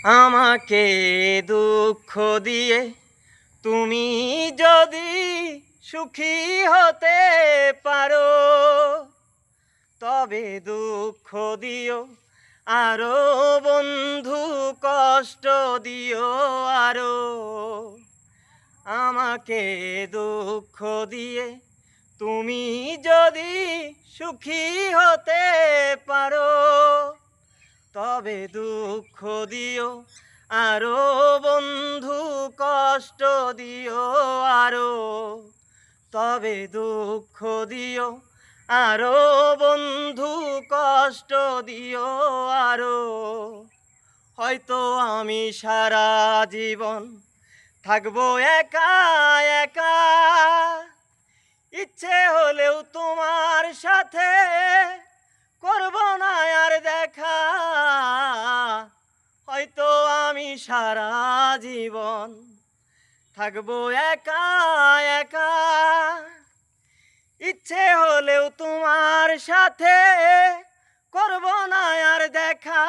আমাকে দুঃখ দিয়ে তুমি যদি সুখী হতে পারো, তবে দুঃখ দিও আরো বন্ধু, কষ্ট দিও আরো। আমাকে দুঃখ দিয়ে তুমি যদি সুখী হতে পারো, তবে দুঃখ দিও আরো বন্ধু, কষ্ট দিও আরো। তবে দুঃখ দিও আরো বন্ধু, কষ্ট দিও আরো। হয়তো আমি সারা জীবন থাকবো একা একা, ইচ্ছে হলেও তোমার সাথে করব না আর দেখা। হয়তো আমি সারা জীবন থাকবো একা একা, ইচ্ছে হলেও তোমার সাথে করব না আর দেখা।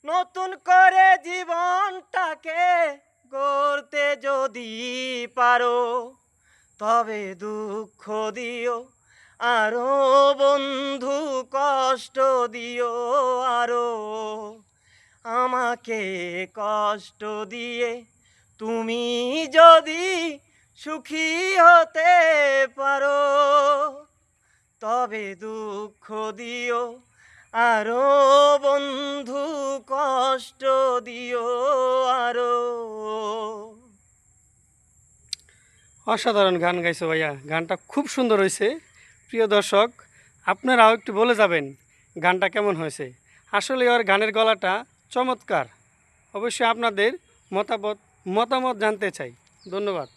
নতুন করে জীবনটাকে গড়তে যদি পারো, তবে দুঃখ দিও আরো বন্ধু, কষ্ট দিও আরো। আমাকে কষ্ট দিয়ে তুমি যদি সুখী হতে পারো, তবে দুঃখ দিও আরো বন্ধু, কষ্ট দিও আরো। অসাধারণ গান গাইছো ভাইয়া, গানটা খুব সুন্দর হয়েছে। প্রিয় দর্শক, আপনারাও একটু বলে যাবেন গানটা কেমন হয়েছে। আসলে ওর গানের গলাটা চমৎকার। অবশ্যই আপনাদের মতামত জানতে চাই। ধন্যবাদ।